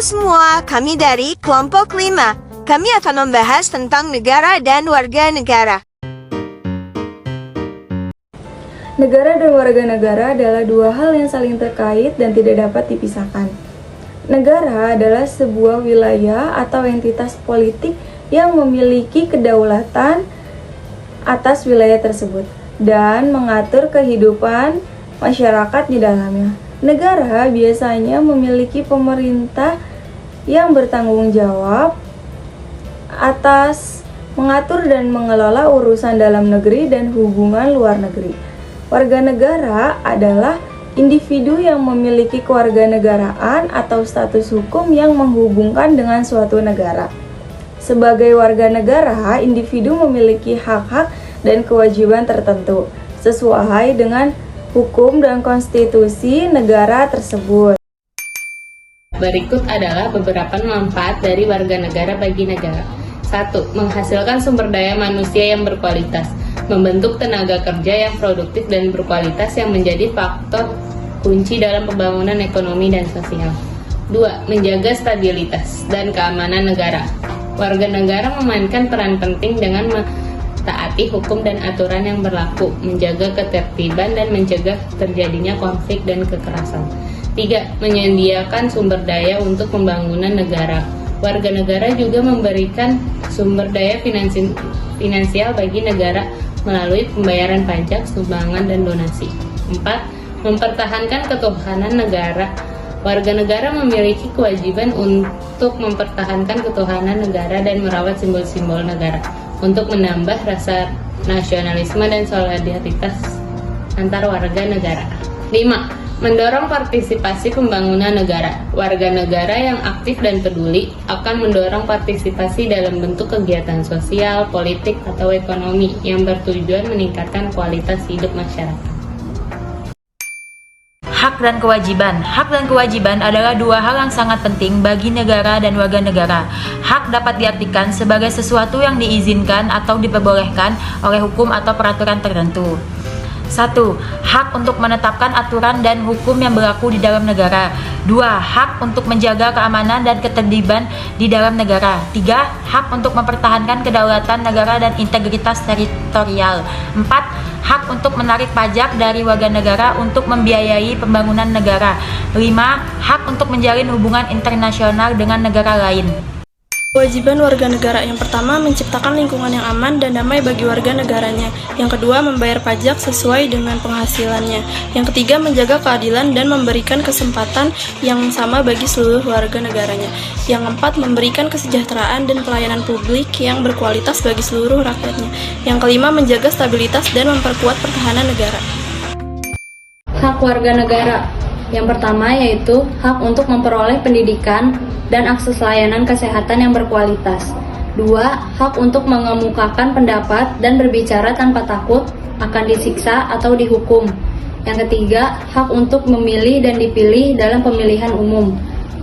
semua, kami dari kelompok 5. Kami akan membahas tentang negara dan warga negara. Negara dan warga negara adalah dua hal yang saling terkait dan tidak dapat dipisahkan. Negara adalah sebuah wilayah atau entitas politik yang memiliki kedaulatan atas wilayah tersebut dan mengatur kehidupan masyarakat di dalamnya. Negara biasanya memiliki pemerintah yang bertanggung jawab atas mengatur dan mengelola urusan dalam negeri dan hubungan luar negeri. Warga negara adalah individu yang memiliki kewarganegaraan atau status hukum yang menghubungkan dengan suatu negara. Sebagai warga negara, individu memiliki hak-hak dan kewajiban tertentu sesuai dengan hukum dan konstitusi negara tersebut. Berikut adalah beberapa manfaat dari warga negara bagi negara. 1. Menghasilkan sumber daya manusia yang berkualitas, membentuk tenaga kerja yang produktif dan berkualitas yang menjadi faktor kunci dalam pembangunan ekonomi dan sosial. 2. Menjaga stabilitas dan keamanan negara. Warga negara memainkan peran penting dengan taati hukum dan aturan yang berlaku, menjaga ketertiban dan mencegah terjadinya konflik dan kekerasan. 3. Menyediakan sumber daya untuk pembangunan negara. Warga negara juga memberikan sumber daya finansial bagi negara melalui pembayaran pajak, sumbangan, dan donasi. 4. Mempertahankan ketuhanan negara. Warga negara memiliki kewajiban untuk mempertahankan ketuhanan negara dan merawat simbol-simbol negara, untuk menambah rasa nasionalisme dan solidaritas antar warga negara. 5. Mendorong partisipasi pembangunan negara. Warga negara yang aktif dan peduli akan mendorong partisipasi dalam bentuk kegiatan sosial, politik, atau ekonomi yang bertujuan meningkatkan kualitas hidup masyarakat. Hak dan kewajiban. Hak dan kewajiban adalah dua hal yang sangat penting bagi negara dan warga negara. Hak dapat diartikan sebagai sesuatu yang diizinkan atau diperbolehkan oleh hukum atau peraturan tertentu. 1. Hak untuk menetapkan aturan dan hukum yang berlaku di dalam negara. 2. Hak untuk menjaga keamanan dan ketertiban di dalam negara. 3. Hak untuk mempertahankan kedaulatan negara dan integritas teritorial. 4. Hak untuk menarik pajak dari warga negara untuk membiayai pembangunan negara. 5. Hak untuk menjalin hubungan internasional dengan negara lain. Kewajiban warga negara yang pertama menciptakan lingkungan yang aman dan damai bagi warga negaranya. Yang kedua, membayar pajak sesuai dengan penghasilannya. Yang ketiga, menjaga keadilan dan memberikan kesempatan yang sama bagi seluruh warga negaranya. Yang keempat, memberikan kesejahteraan dan pelayanan publik yang berkualitas bagi seluruh rakyatnya. Yang kelima, menjaga stabilitas dan memperkuat pertahanan negara. Hak warga negara. Yang pertama yaitu hak untuk memperoleh pendidikan dan akses layanan kesehatan yang berkualitas. 2. Hak untuk mengemukakan pendapat dan berbicara tanpa takut akan disiksa atau dihukum. Yang ketiga, hak untuk memilih dan dipilih dalam pemilihan umum.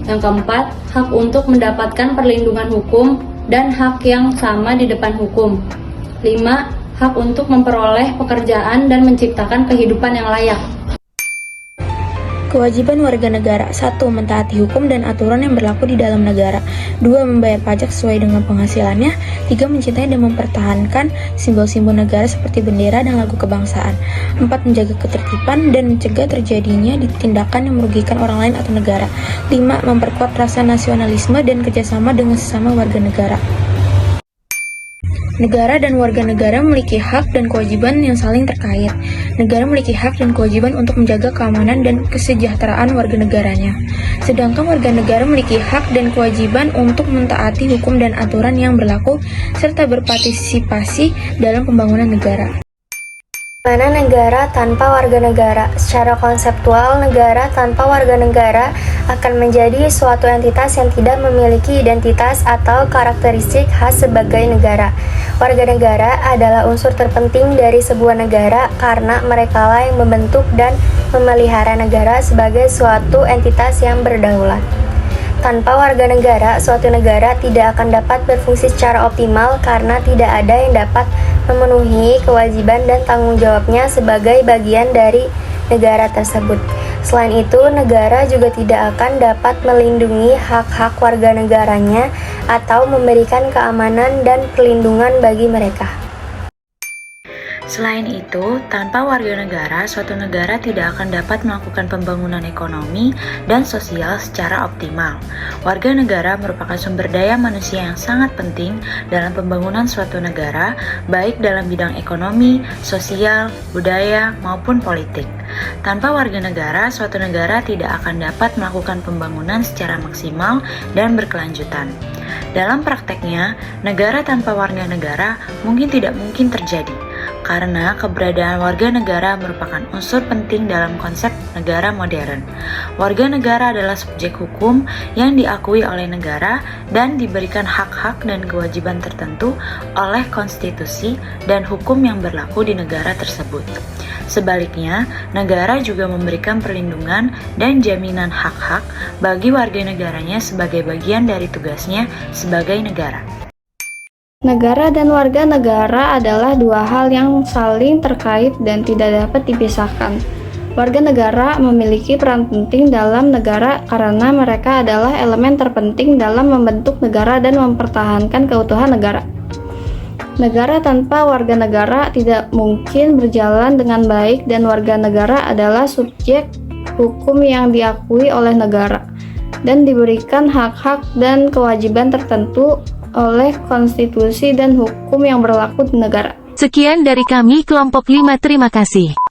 Yang keempat, hak untuk mendapatkan perlindungan hukum dan hak yang sama di depan hukum. 5. Hak untuk memperoleh pekerjaan dan menciptakan kehidupan yang layak. Kewajiban warga negara. 1. Mentaati hukum dan aturan yang berlaku di dalam negara. 2. Membayar pajak sesuai dengan penghasilannya. 3. Mencintai dan mempertahankan simbol-simbol negara seperti bendera dan lagu kebangsaan. 4. Menjaga ketertiban dan mencegah terjadinya tindakan yang merugikan orang lain atau negara. 5. Memperkuat rasa nasionalisme dan kerjasama dengan sesama warga negara. Negara dan warga negara memiliki hak dan kewajiban yang saling terkait. Negara memiliki hak dan kewajiban untuk menjaga keamanan dan kesejahteraan warga negaranya. Sedangkan warga negara memiliki hak dan kewajiban untuk mentaati hukum dan aturan yang berlaku serta berpartisipasi dalam pembangunan negara. Mana negara tanpa warga negara? Secara konseptual, negara tanpa warga negara akan menjadi suatu entitas yang tidak memiliki identitas atau karakteristik khas sebagai negara. Warga negara adalah unsur terpenting dari sebuah negara karena merekalah yang membentuk dan memelihara negara sebagai suatu entitas yang berdaulat. Tanpa warga negara, suatu negara tidak akan dapat berfungsi secara optimal karena tidak ada yang dapat memenuhi kewajiban dan tanggung jawabnya sebagai bagian dari negara tersebut. Selain itu, negara juga tidak akan dapat melindungi hak-hak warga negaranya atau memberikan keamanan dan perlindungan bagi mereka. Selain itu, tanpa warga negara, suatu negara tidak akan dapat melakukan pembangunan ekonomi dan sosial secara optimal. Warga negara merupakan sumber daya manusia yang sangat penting dalam pembangunan suatu negara, baik dalam bidang ekonomi, sosial, budaya, maupun politik. Tanpa warga negara, suatu negara tidak akan dapat melakukan pembangunan secara maksimal dan berkelanjutan. Dalam prakteknya, negara tanpa warga negara tidak mungkin terjadi, karena keberadaan warga negara merupakan unsur penting dalam konsep negara modern. Warga negara adalah subjek hukum yang diakui oleh negara dan diberikan hak-hak dan kewajiban tertentu oleh konstitusi dan hukum yang berlaku di negara tersebut. Sebaliknya, negara juga memberikan perlindungan dan jaminan hak-hak bagi warga negaranya sebagai bagian dari tugasnya sebagai negara. Negara dan warga negara adalah dua hal yang saling terkait dan tidak dapat dipisahkan. Warga negara memiliki peran penting dalam negara karena mereka adalah elemen terpenting dalam membentuk negara dan mempertahankan keutuhan negara. Negara tanpa warga negara tidak mungkin berjalan dengan baik dan warga negara adalah subjek hukum yang diakui oleh negara dan diberikan hak-hak dan kewajiban tertentu oleh konstitusi dan hukum yang berlaku di negara. Sekian dari kami kelompok 5, terima kasih.